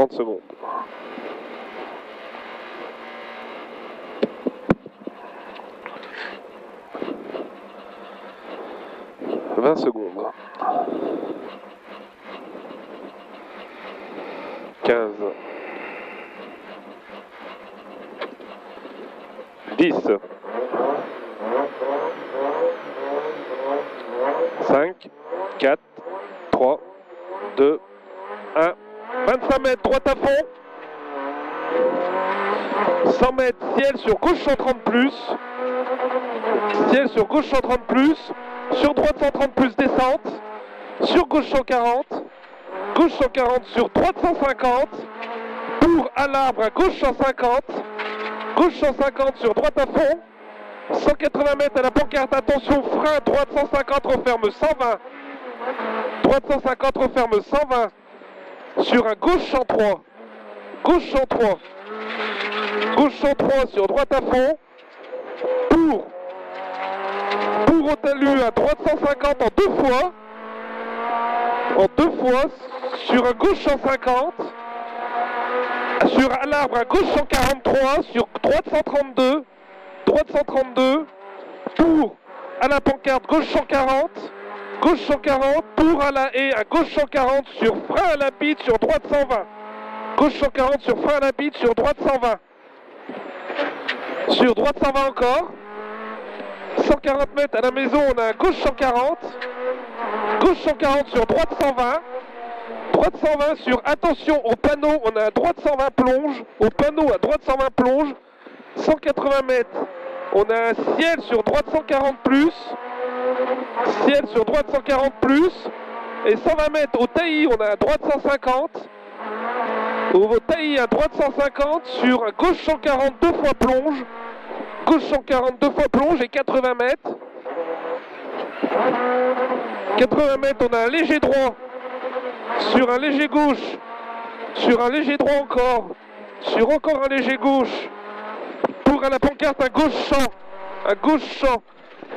30 secondes. « 20 secondes. 15. 10. 5, 4, 3, 2, 1. 25 mètres, droite à fond. 100 mètres, ciel sur gauche 130 plus. Ciel sur gauche 130 plus. Sur droite 130 plus descente. Sur gauche 140. Gauche 140 sur droite 150. Pour à l'arbre à gauche 150. Gauche 150 sur droite à fond. 180 mètres à la pancarte, attention, frein, droite 150, referme 120. Droite 150, referme 120. Sur un gauche 103. Gauche 103. Gauche 103 sur droite à fond. Pour au talus à droite 150 en 2 fois. En 2 fois. Sur un gauche 150. Sur à l'arbre à gauche 143. Sur droite 132. Droite 132, pour à la pancarte, gauche 140, gauche 140, pour à la haie, à gauche 140, sur frein à la bite, sur droite 120. Gauche 140 sur frein à la bite, sur droite 120. Sur droite 120 encore. 140 mètres à la maison, on a gauche 140. Gauche 140 sur droite 120. Droite 120 sur, attention, au panneau, on a droite 120 plonge. Au panneau, à droite 120 plonge. 180 mètres, on a un ciel sur droite 140 plus, ciel sur droite 140 plus, et 120 mètres au taillis, on a à droite 150, au taillis à droite 150, sur un gauche 140 2 fois plonge, gauche 140 2 fois plonge et 80 mètres. 80 mètres, on a un léger droit, sur un léger gauche, sur un léger droit encore, sur encore un léger gauche. Pour à la pancarte, un gauche champ,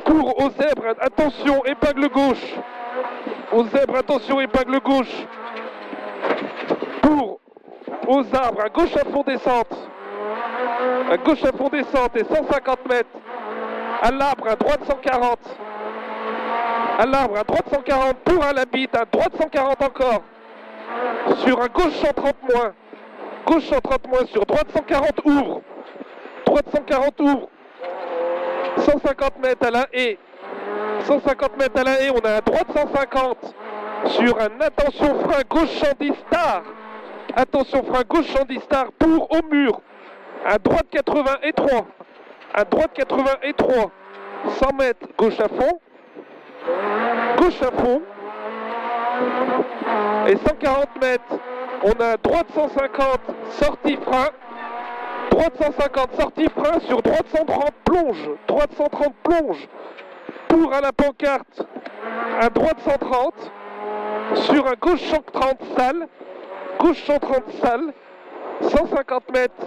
pour au zèbre, attention, épingle gauche, au zèbre, attention, épingle gauche, pour aux arbres, à gauche à fond descente, à gauche à fond descente et 150 mètres, à l'arbre, à droite 140, à l'arbre, à droite 140, pour à la bite, à droite 140 encore, sur un gauche 130 moins, gauche 130 moins, sur droite 140 ouvre, droite 140 ouvre, 150 mètres à la haie, 150 mètres à la haie, on a à droite 150, sur un attention frein gauche Chandy Star, attention frein gauche Chandy Star pour au mur, à droite 80 et 3, à droite 80 et 3, 100 mètres gauche à fond, et 140 mètres, on a à droite 150, sortie frein, droite 150, sortie frein, sur droite 130 plonge, droite 130 plonge, pour à la pancarte, à droite 130, sur un gauche 130 salle, gauche 130 salle, 150 mètres,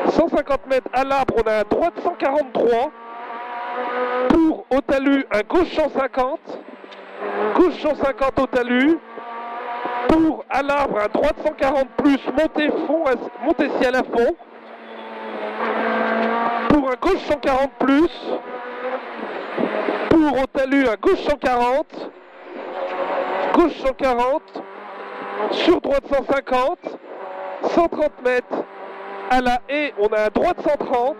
150 mètres à l'arbre, on a à droite 143, pour au talus, un gauche 150, gauche 150 au talus, pour à l'arbre, à droite 140 plus, montée ciel à fond, pour un gauche 140 plus, pour au talus, à gauche 140, gauche 140, sur droite 150, 130 mètres, à la haie, on a à droite 130,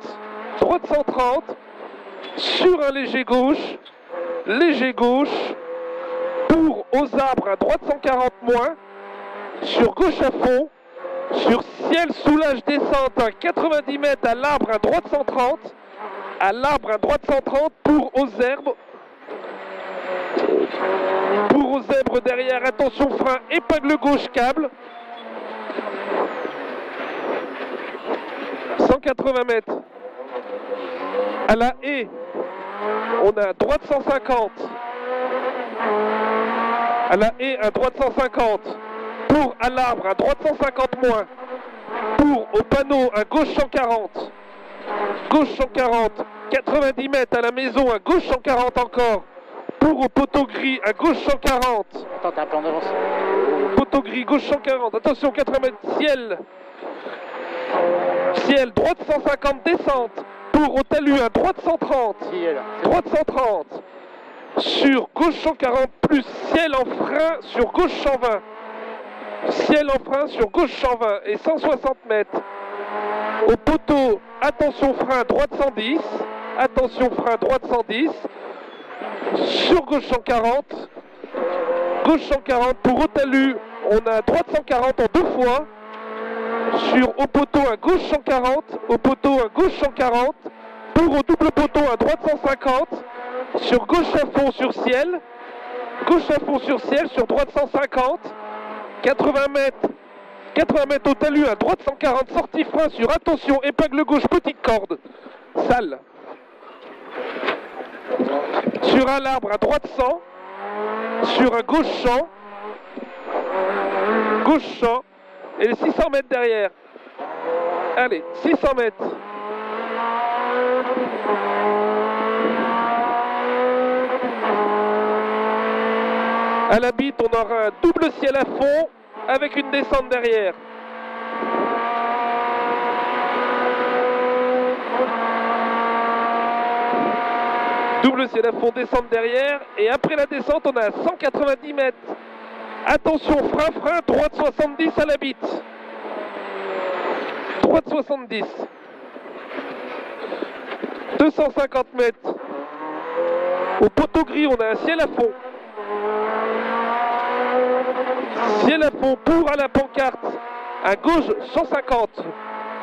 sur un léger gauche, pour aux arbres à droite 140 moins, sur gauche à fond, sur ciel soulage descente à 90 mètres à l'arbre à droite 130, à l'arbre à droite 130 pour aux herbes, derrière, attention frein, épingle gauche câble, 180 mètres, à la haie, on a à droite 150, à la haie à droite 150, pour à l'arbre à droite 150 moins, pour au panneau à gauche 140, 90 mètres à la maison à gauche 140 encore, pour au poteau gris à gauche 140, Attends, t'as un plan d'avance. poteau poteau gris, gauche 140, attention 80 mètres, ciel. Ciel, droite 150, descente. Pour au talus, un droite 130. Droite 130. Sur gauche 140, plus ciel en frein sur gauche 120. Ciel en frein sur gauche 120 et 160 mètres. Au poteau, attention frein, droite 110. Attention frein, droite 110. Sur gauche 140. Gauche 140 pour au talus, on a droite 140 en 2 fois. Sur au poteau à gauche 140, au poteau à gauche 140. Pour au double poteau à droite 150. Sur gauche à fond sur ciel. Gauche à fond sur ciel, sur droite 150. 80 mètres au talus à droite 140. Sortie frein sur attention, épingle gauche, petite corde. Sale. Sur un arbre à droite 100. Sur un gauche 100. Gauche 100. Et les 600 mètres derrière. Allez, 600 mètres. À la bite, on aura un double ciel à fond avec une descente derrière. Double ciel à fond, descente derrière. Et après la descente, on a 190 mètres. Attention, frein, droite 70 à la bite. Droite 70. 250 mètres. Au poteau gris, on a un ciel à fond. Ciel à fond pour à la pancarte. À gauche 150.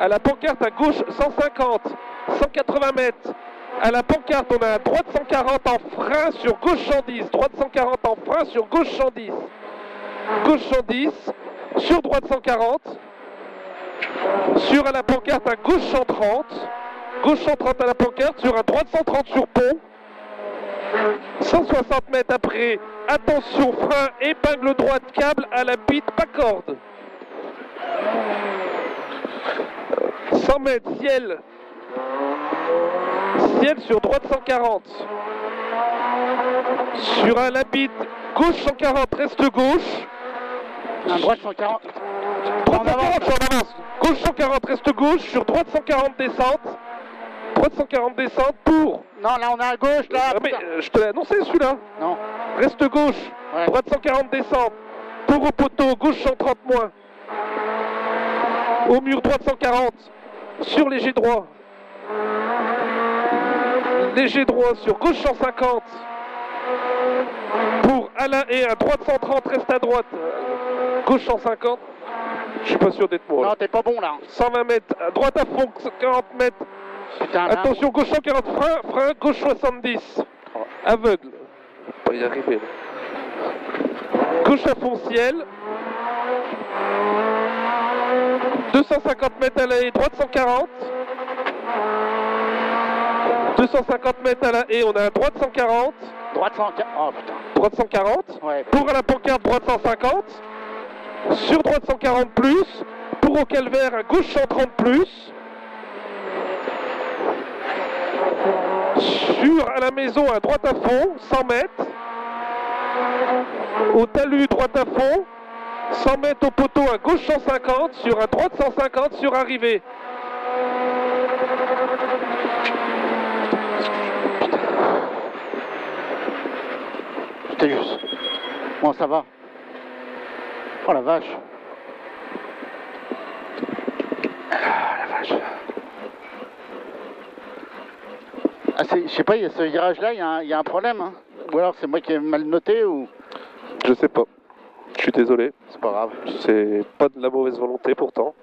À la pancarte à gauche 150. 180 mètres. À la pancarte, on a droite 140 en frein sur gauche 110. Droite 140 en frein sur gauche 110. Gauche 110. Sur droite 140. Sur à la pancarte à gauche 130. Gauche 130 à la pancarte. Sur un droite 130 sur pont. 160 mètres après. Attention, frein, épingle droite, câble à la bite, pas corde. 100 mètres, ciel. Ciel sur droite 140. Sur un labite, gauche 140, reste gauche. Un droite 140. Droite 140, je suis en avance. Gauche 140, reste gauche. Sur droite 140, descente. Droite 140, descente pour... Non, là on est à gauche, là. Ah, mais je te l'ai annoncé celui-là. Non. Reste gauche. Ouais. Droite 140, descente. Pour au poteau, gauche 130 moins. Au mur, droite 140. Sur léger droit. Léger droit sur gauche 150. Pour Alain et à droite 130, reste à droite. Gauche 150. Je suis pas sûr d'être moi. Non, t'es pas bon là. 120 mètres, à droite à fond, 40 mètres. Putain, attention, gauche 140, frein, gauche 70. Aveugle. On va pas y arriver là. Gauche à fond, ciel. 250 mètres à la haie, droite 140. 250 mètres à la haie, on a un droite 140. Droite 140. Oh putain. Droite 140. Ouais. Pour à la pancarte, droite 150. Sur droite 140 plus. Pour au calvaire, à gauche 130 plus. Sur à la maison, à droite à fond, 100 mètres. Au talus, droite à fond. 100 mètres au poteau, à gauche 150. Sur à droite 150, sur arrivée. C'était juste. Bon, ça va. Oh la vache. Ah la vache. Ah, je sais pas, il y a ce virage-là, il y a un problème. Hein. Ou alors c'est moi qui ai mal noté ou... Je sais pas. Je suis désolé. C'est pas grave. C'est pas de la mauvaise volonté pourtant.